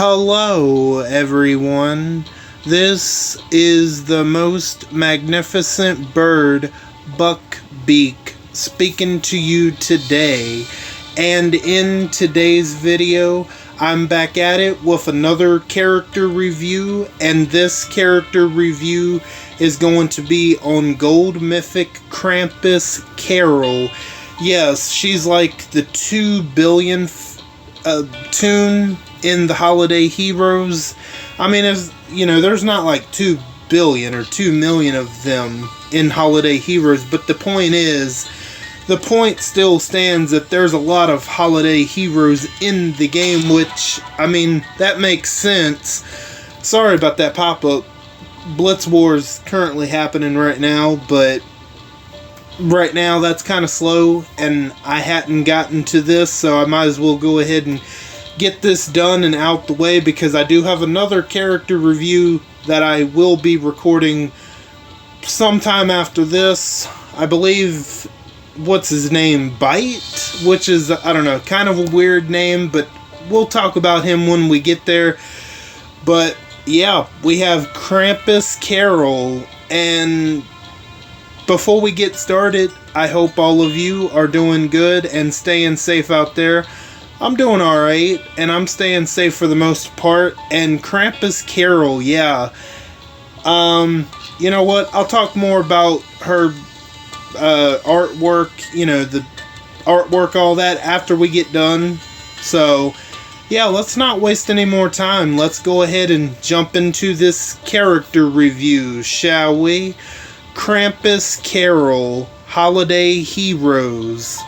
Hello, everyone. This is the most magnificent bird, Beak, speaking to you today. And in today's video, I'm back at it with another character review, and this character review is going to be on Gold Mythic Krampus Carol. Yes, she's like the 2 billionth toon in the Holiday Heroes. I mean, there's not like 2 billion or 2 million of them in Holiday Heroes, but the point still stands that there's a lot of Holiday Heroes in the game, which, I mean, that makes sense. Sorry about that pop-up. Blitz War's currently happening right now, but right now that's kind of slow, and I hadn't gotten to this, so I might as well go ahead and get this done and out the way, because I do have another character review that I will be recording sometime after this. I believe, what's his name, Bite? Which is, I don't know, kind of a weird name, but we'll talk about him when we get there. But yeah, we have Krampus Carol, and before we get started, I hope all of you are doing good and staying safe out there. I'm doing alright, and I'm staying safe for the most part. And Krampus Carol, yeah. You know what? I'll talk more about her artwork, the artwork, all that, after we get done. So, yeah, let's not waste any more time. Let's go ahead and jump into this character review, shall we? Krampus Carol, Holiday Heroes.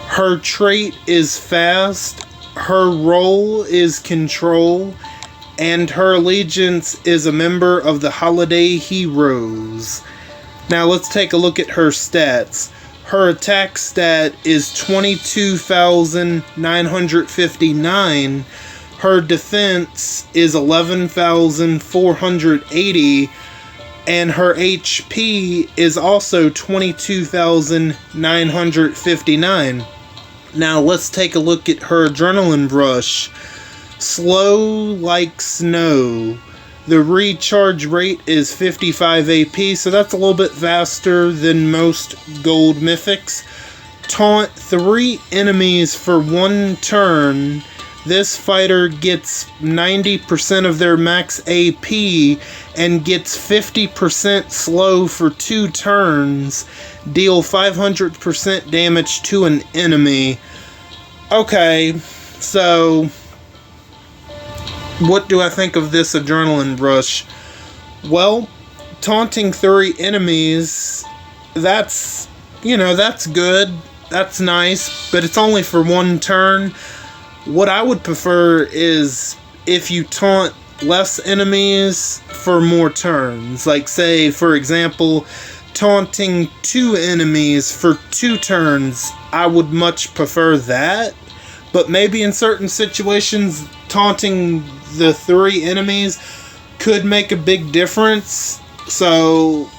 Her trait is fast, her role is control, and her allegiance is a member of the Holiday Heroes. Now let's take a look at her stats. Her attack stat is 22,959. Her defense is 11,480. And her HP is also 22,959. Now let's take a look at her adrenaline rush. Slow like snow. The recharge rate is 55 AP, so that's a little bit faster than most gold mythics. Taunt 3 enemies for 1 turn. This fighter gets 90% of their max AP and gets 50% slow for 2 turns. Deal 500% damage to an enemy. Okay, so what do I think of this adrenaline rush? Well, taunting 3 enemies, that's good. That's nice, but it's only for 1 turn. What I would prefer is if you taunt less enemies for more turns. Like, say, for example, taunting 2 enemies for 2 turns. I would much prefer that. But maybe in certain situations, taunting the 3 enemies could make a big difference. So,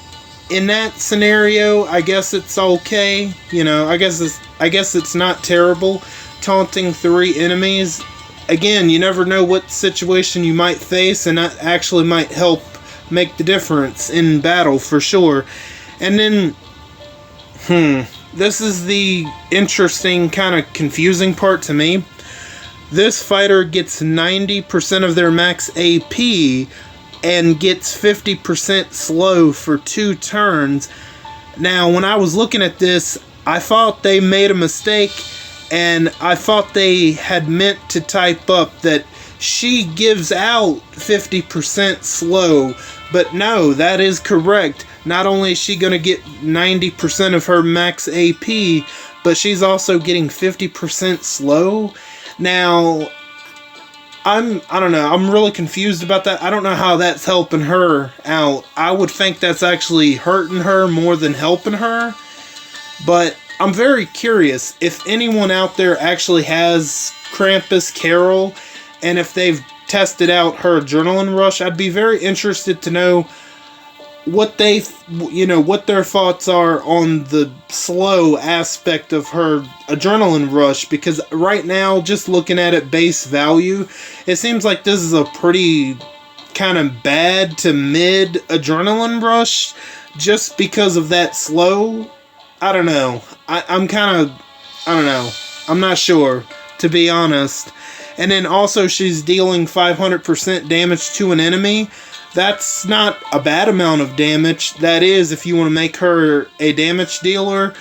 in that scenario, I guess it's okay. I guess it's not terrible. Taunting 3 enemies. Again, you never know what situation you might face, and that actually might help make the difference in battle for sure. And then, this is the interesting, kind of confusing part to me. This fighter gets 90% of their max AP and gets 50% slow for 2 turns. Now, when I was looking at this, I thought they made a mistake, and I thought they had meant to type up that she gives out 50% slow. But no, that is correct. Not only is she going to get 90% of her max AP, but she's also getting 50% slow. Now, I don't know. I'm really confused about that. I don't know how that's helping her out. I would think that's actually hurting her more than helping her. But I'm very curious if anyone out there actually has Krampus Carol, and if they've tested out her adrenaline rush. I'd be very interested to know what they, what their thoughts are on the slow aspect of her adrenaline rush, because right now, just looking at it base value, it seems like this is a pretty kind of bad to mid adrenaline rush, just because of that slow. I don't know. I'm kind of, I don't know. I'm not sure, to be honest. And then also she's dealing 500% damage to an enemy. That's not a bad amount of damage. That is, if you want to make her a damage dealer.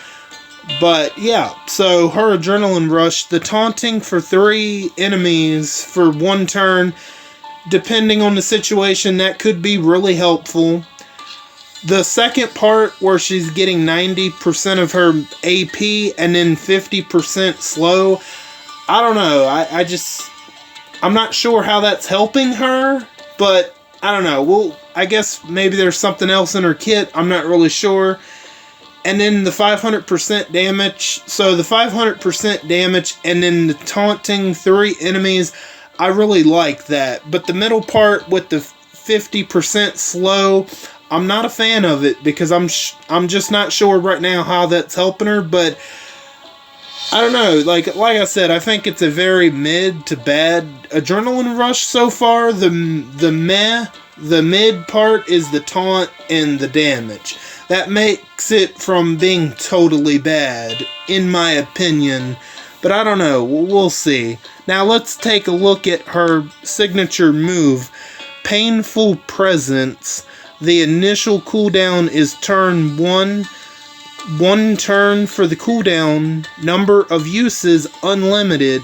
But yeah, so her adrenaline rush, the taunting for 3 enemies for 1 turn, depending on the situation, that could be really helpful. The second part where she's getting 90% of her AP and then 50% slow, I don't know. I'm not sure how that's helping her, but I don't know. Well, I guess maybe there's something else in her kit. I'm not really sure. And then the 500% damage. So the 500% damage and then the taunting 3 enemies, I really like that. But the middle part with the 50% slow, I'm not a fan of it, because I'm just not sure right now how that's helping her. But I don't know, like I said, I think it's a very mid to bad adrenaline rush so far. The mid part is the taunt and the damage. That makes it from being totally bad, in my opinion. But I don't know, we'll see. Now let's take a look at her signature move, Painful Presence. The initial cooldown is turn 1. 1 turn for the cooldown. Number of uses unlimited.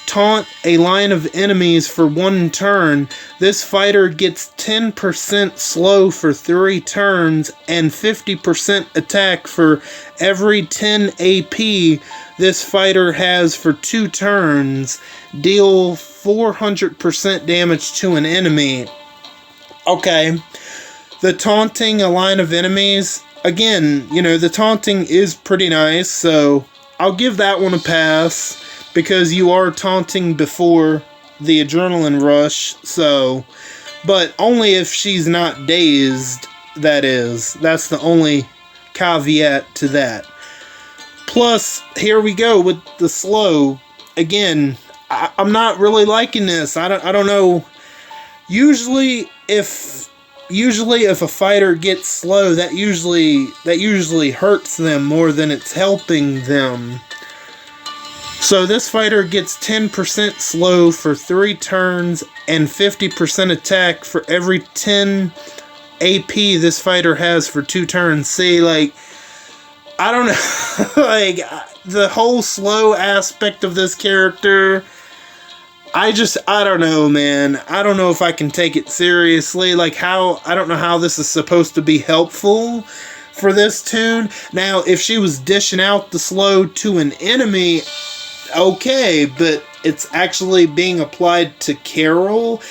Taunt a line of enemies for 1 turn. This fighter gets 10% slow for 3 turns and 50% attack for every 10 AP this fighter has for 2 turns. Deal 400% damage to an enemy. Okay. The taunting a line of enemies, again, the taunting is pretty nice, so I'll give that one a pass, because you are taunting before the adrenaline rush, so, but only if she's not dazed, that is. That's the only caveat to that. Plus, here we go with the slow. Again, I'm not really liking this. I don't know. Usually if a fighter gets slow, that usually hurts them more than it's helping them. So this fighter gets 10% slow for 3 turns and 50% attack for every 10 AP this fighter has for 2 turns. See, like, I don't know, like, the whole slow aspect of this character, I don't know, man. I don't know if I can take it seriously. Like, I don't know how this is supposed to be helpful for this tune. Now, if she was dishing out the slow to an enemy, okay, but it's actually being applied to Carol.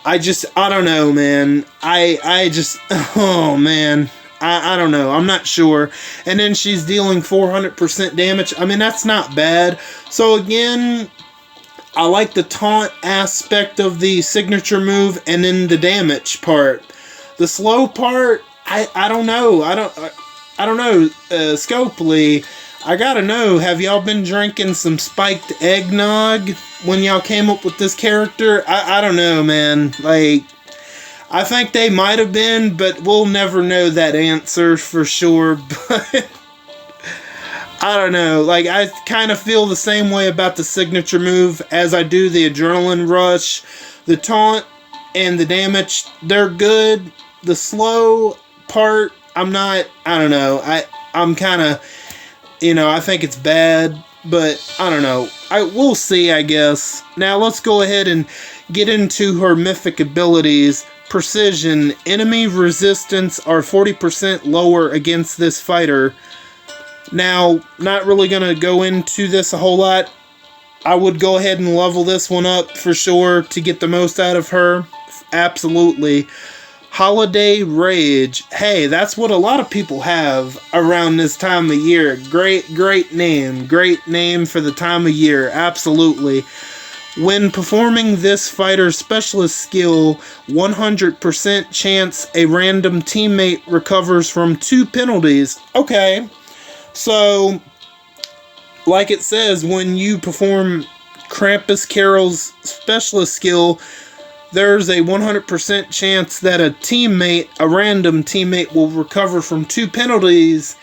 I don't know, man. Oh, man. I don't know. I'm not sure. And then she's dealing 400% damage. I mean, that's not bad. So, again, I like the taunt aspect of the signature move, and then the damage part. The slow part, I don't know. I don't know. Scopely, I gotta know, have y'all been drinking some spiked eggnog when y'all came up with this character? I don't know, man. Like, I think they might have been, but we'll never know that answer for sure. But I don't know, like, I kind of feel the same way about the signature move as I do the adrenaline rush. The taunt and the damage, they're good. The slow part, I don't know, I'm kind of, I think it's bad, but I don't know. We'll see, I guess. Now, let's go ahead and get into her mythic abilities. Precision, enemy resistance are 40% lower against this fighter. Now, not really going to go into this a whole lot. I would go ahead and level this one up for sure to get the most out of her. Absolutely. Holiday Rage. Hey, that's what a lot of people have around this time of year. Great name. Great name for the time of year. Absolutely. When performing this fighter's specialist skill, 100% chance a random teammate recovers from 2 penalties. Okay, so like it says, when you perform Krampus Carol's specialist skill, there's a 100% chance that a random teammate, will recover from 2 penalties,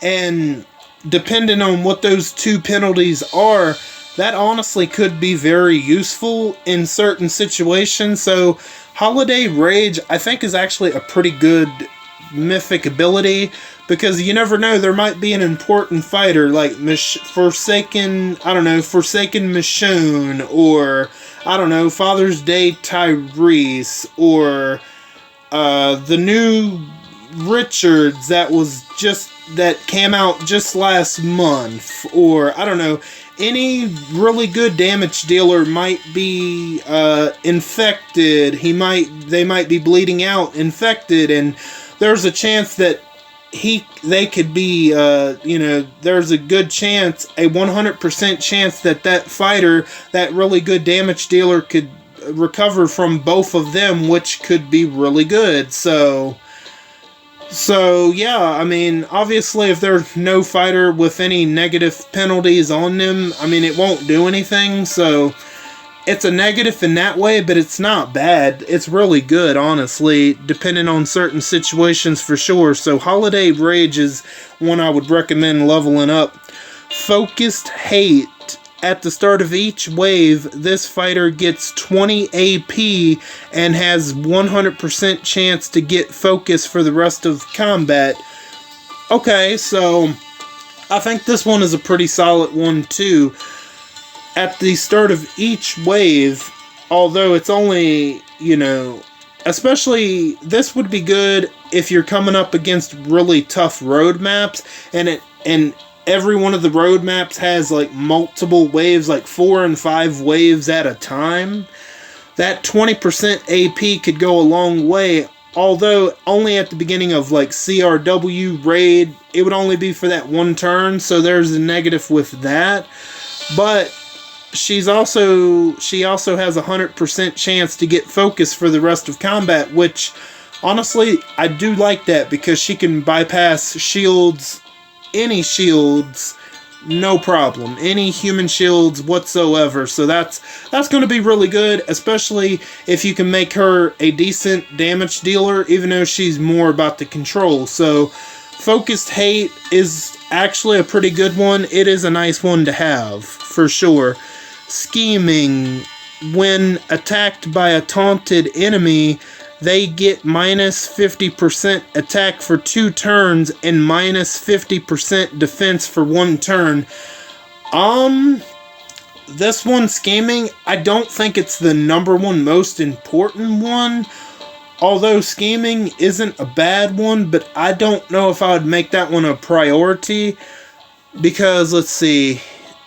and depending on what those 2 penalties are, that honestly could be very useful in certain situations. So Holiday Rage, I think, is actually a pretty good mythic ability, because you never know, there might be an important fighter like Forsaken Michonne, or I don't know, Father's Day Tyrese, or the new Richards that came out just last month, or I don't know, any really good damage dealer might be infected. They might be bleeding out, infected, and there's a chance that they could be, there's a good chance, a 100% chance that fighter, that really good damage dealer, could recover from both of them, which could be really good. So yeah, I mean, obviously if there's no fighter with any negative penalties on them, I mean, it won't do anything, so it's a negative in that way, but it's not bad. It's really good, honestly, depending on certain situations for sure. So Holiday Rage is one I would recommend leveling up. Focused Hate. At the start of each wave, this fighter gets 20 AP and has 100% chance to get focus for the rest of combat. Okay, so I think this one is a pretty solid one too. At the start of each wave, although it's only, especially this would be good if you're coming up against really tough road maps, and every one of the road maps has like multiple waves, like 4 and 5 waves at a time. That 20% AP could go a long way, although only at the beginning of like CRW raid, it would only be for that one turn, so there's a negative with that. But she also has a 100% chance to get focus for the rest of combat, which honestly I do like that, because she can bypass shields, any shields, no problem, any human shields whatsoever. So that's going to be really good, especially if you can make her a decent damage dealer, even though she's more about the control. So Focused Hate is actually a pretty good one. It is a nice one to have for sure. Scheming. When attacked by a taunted enemy, they get minus 50% attack for 2 turns and minus 50% defense for 1 turn. This one, Scheming, I don't think it's the number one most important one. Although Scheming isn't a bad one, but I don't know if I would make that one a priority. Because, let's see,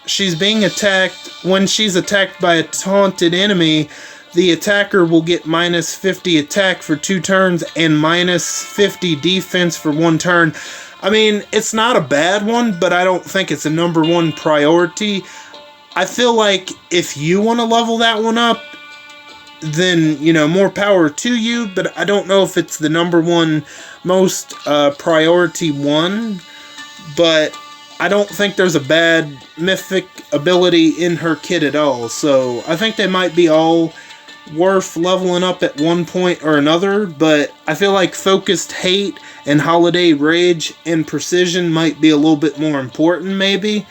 she's being attacked. When she's attacked by a taunted enemy, the attacker will get minus 50 attack for 2 turns and minus 50 defense for 1 turn. I mean, it's not a bad one, but I don't think it's a number one priority. I feel like if you want to level that one up, then, more power to you, but I don't know if it's the number one most priority one. But I don't think there's a bad mythic ability in her kit at all. So I think they might be all worth leveling up at one point or another, but I feel like Focused Hate and Holiday Rage and Precision might be a little bit more important, maybe.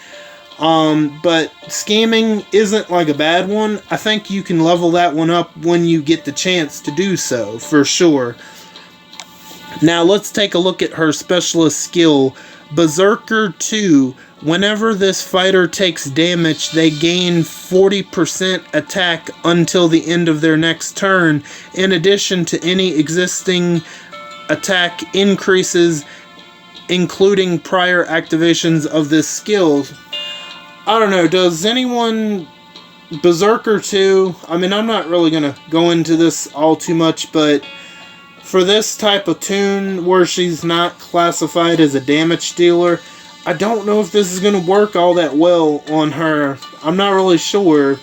But Scheming isn't like a bad one. I think you can level that one up when you get the chance to do so, for sure. Now let's take a look at her specialist skill, Berserker 2. Whenever this fighter takes damage, they gain 40% attack until the end of their next turn, in addition to any existing attack increases, including prior activations of this skill. I don't know, does anyone... Berserker 2, I mean, I'm not really going to go into this all too much, but for this type of toon where she's not classified as a damage dealer, I don't know if this is going to work all that well on her. I'm not really sure.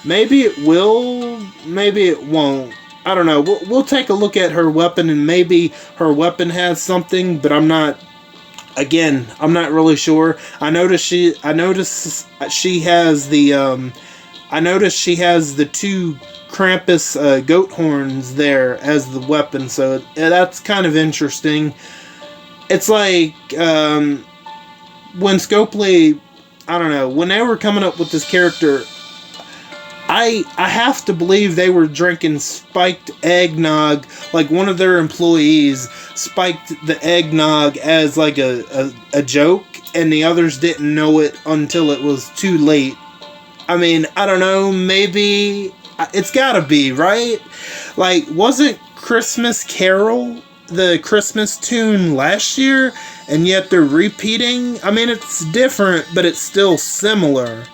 Maybe it will, maybe it won't. I don't know. We'll take a look at her weapon, and maybe her weapon has something, but I'm not. Again, I'm not really sure. I noticed she has the. I noticed she has the two Krampus goat horns there as the weapon, so that's kind of interesting. It's like when Scopely, I don't know, when they were coming up with this character, I have to believe they were drinking spiked eggnog. Like one of their employees spiked the eggnog as like a joke, and the others didn't know it until it was too late. I mean, I don't know, maybe it's gotta be, right? Like, wasn't Christmas Carol the Christmas tune last year, and yet they're repeating? I mean, it's different, but it's still similar.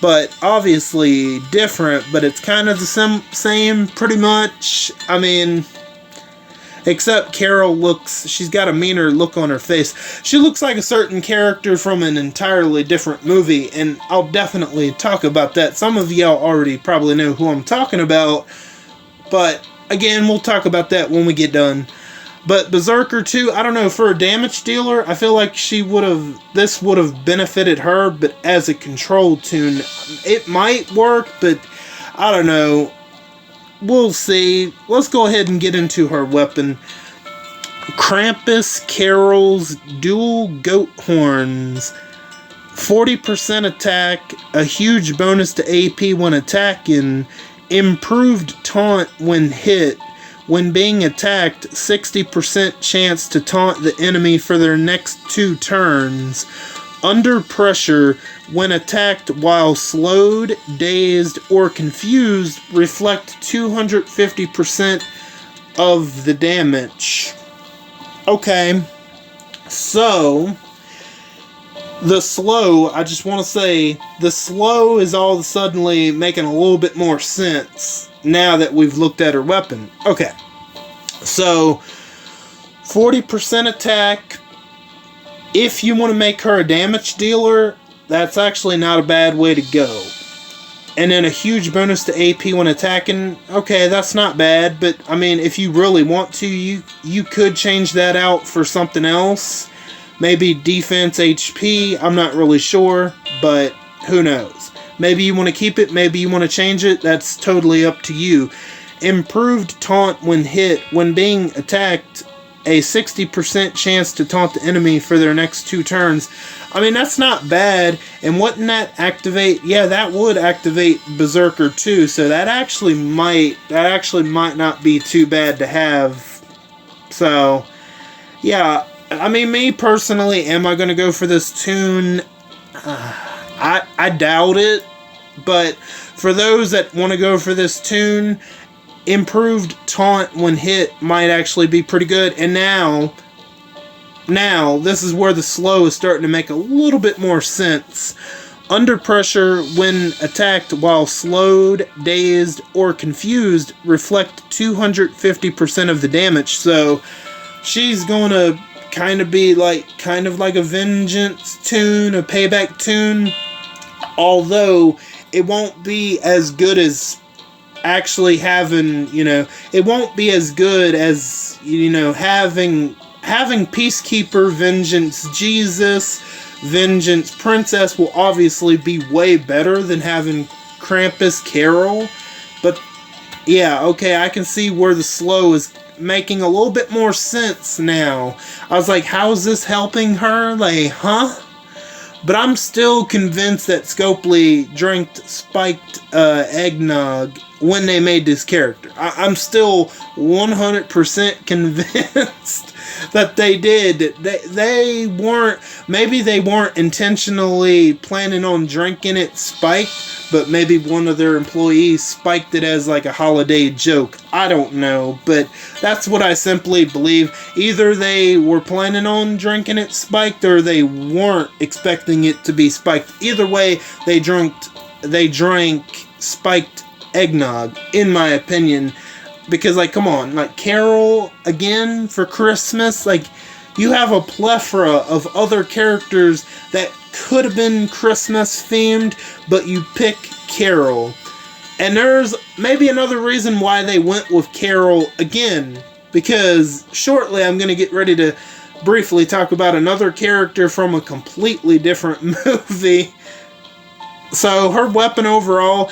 But obviously different, but it's kind of the same pretty much. I mean, except Carol she's got a meaner look on her face. She looks like a certain character from an entirely different movie, and I'll definitely talk about that. Some of y'all already probably know who I'm talking about, but again, we'll talk about that when we get done. But Berserker 2, I don't know, for a damage dealer, I feel like this would have benefited her, but as a control tune, it might work, but I don't know. We'll see. Let's go ahead and get into her weapon. Krampus Carol's dual goat horns. 40% attack, a huge bonus to AP when attacking, improved taunt when hit. When being attacked, 60% chance to taunt the enemy for their next 2 turns. Under pressure, when attacked while slowed, dazed, or confused, reflect 250% of the damage. Okay, so the slow, I just want to say, the slow is all of a suddenly making a little bit more sense now that we've looked at her weapon. Okay, so 40% attack. If you want to make her a damage dealer, that's actually not a bad way to go. And then a huge bonus to AP when attacking. Okay, that's not bad, but I mean, if you really want to, you could change that out for something else. Maybe defense HP, I'm not really sure, but who knows. Maybe you want to keep it, maybe you want to change it, that's totally up to you. Improved taunt when hit. When being attacked, a 60% chance to taunt the enemy for their next 2 turns. I mean, that's not bad. And wouldn't that activate? Yeah, that would activate Berserker 2. So that actually might not be too bad to have. So, yeah. I mean, me personally, am I going to go for this tune? I doubt it. But for those that want to go for this tune, improved taunt when hit might actually be pretty good. And now this is where the slow is starting to make a little bit more sense. Under pressure, when attacked while slowed, dazed, or confused, reflect 250% of the damage. So she's going to kind of like a vengeance tune, a payback tune, although it won't be as good as actually having, it won't be as good as, having Peacekeeper, Vengeance Jesus, Vengeance Princess will obviously be way better than having Krampus Carol. But yeah, okay, I can see where the slow is making a little bit more sense now. I was like, how's this helping her? Like, huh? But I'm still convinced that Scopely drank spiked eggnog when they made this character. I'm still 100% convinced that they did. They weren't, maybe they weren't intentionally planning on drinking it spiked, but maybe one of their employees spiked it as like a holiday joke. I don't know, but that's what I simply believe. Either they were planning on drinking it spiked, or they weren't expecting it to be spiked. Either way, they drank spiked eggnog, in my opinion. Because, like, come on, like, Carol, again, for Christmas, like, you have a plethora of other characters that could have been Christmas themed, but you pick Carol. And there's maybe another reason why they went with Carol again, because shortly I'm going to get ready to briefly talk about another character from a completely different movie. So her weapon overall,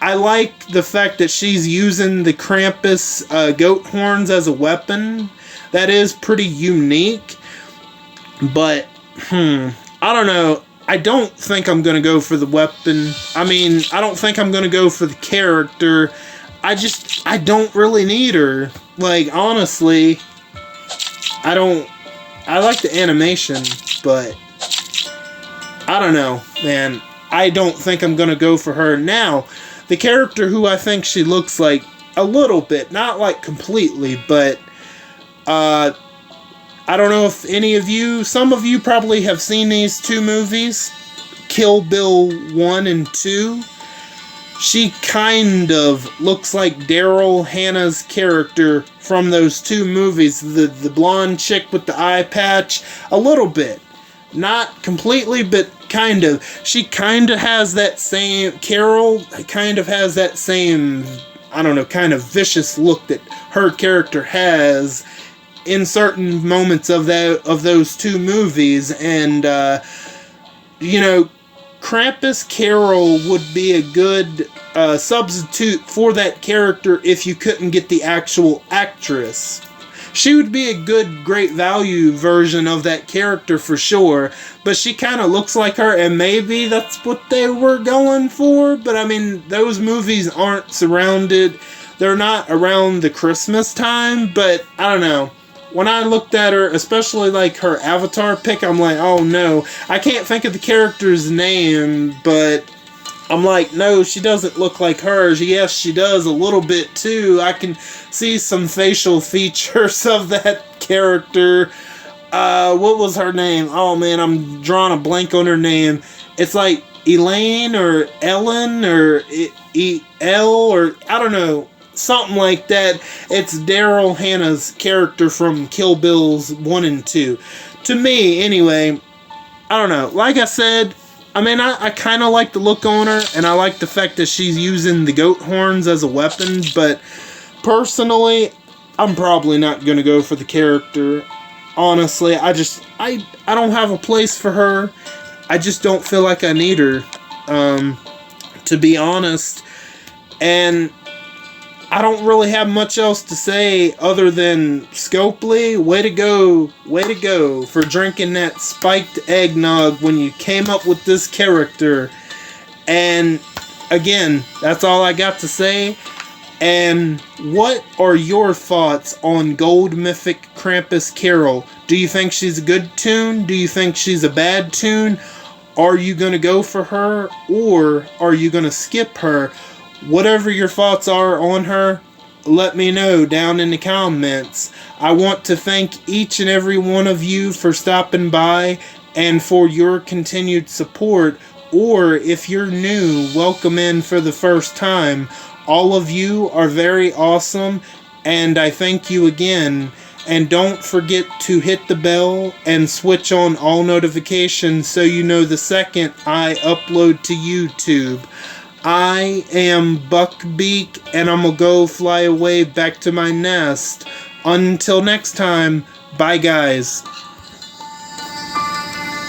I like the fact that she's using the Krampus goat horns as a weapon. That is pretty unique. But, I don't know. I don't think I'm going to go for the weapon. I mean, I don't think I'm going to go for the character. I don't really need her. Like, honestly, I like the animation, but I don't know, man. I don't think I'm going to go for her. Now, the character who I think she looks like a little bit, not like completely, but I don't know if any of you, some of you probably have seen these two movies, Kill Bill 1 and 2. She kind of looks like Daryl Hannah's character from those two movies. The blonde chick with the eye patch. A little bit. Not completely, but kind of. She kind of has that same... Carol kind of has that same, I don't know, kind of vicious look that her character has in certain moments of those two movies. And, you know, Krampus Carol would be a good substitute for that character if you couldn't get the actual actress. She would be a good, great value version of that character for sure, but she kind of looks like her, and maybe that's what they were going for. But I mean, those movies aren't surrounded, they're not around the Christmas time, but I don't know. When I looked at her, especially like her avatar pic, I'm like, oh no. I can't think of the character's name, but I'm like, no, she doesn't look like hers. Yes, she does a little bit too. I can see some facial features of that character. What was her name? Oh man, I'm drawing a blank on her name. It's like Elaine or Ellen or El or I don't know. Something like that. It's Daryl Hannah's character from Kill Bills 1 and 2. To me, anyway, I don't know. Like I said, I mean, I kind of like the look on her, and I like the fact that she's using the goat horns as a weapon, but personally, I'm probably not going to go for the character. Honestly, I don't have a place for her. I just don't feel like I need her, to be honest. And I don't really have much else to say other than Scopely, way to go for drinking that spiked eggnog when you came up with this character. And again, that's all I got to say. And what are your thoughts on Gold Mythic Krampus Carol? Do you think she's a good tune? Do you think she's a bad tune? Are you going to go for her, or are you going to skip her? Whatever your thoughts are on her, let me know down in the comments. I want to thank each and every one of you for stopping by and for your continued support. Or if you're new, welcome in for the first time. All of you are very awesome, and I thank you again. And don't forget to hit the bell and switch on all notifications so you know the second I upload to YouTube. I am Beak, and I'm gonna go fly away back to my nest. Until next time, bye guys.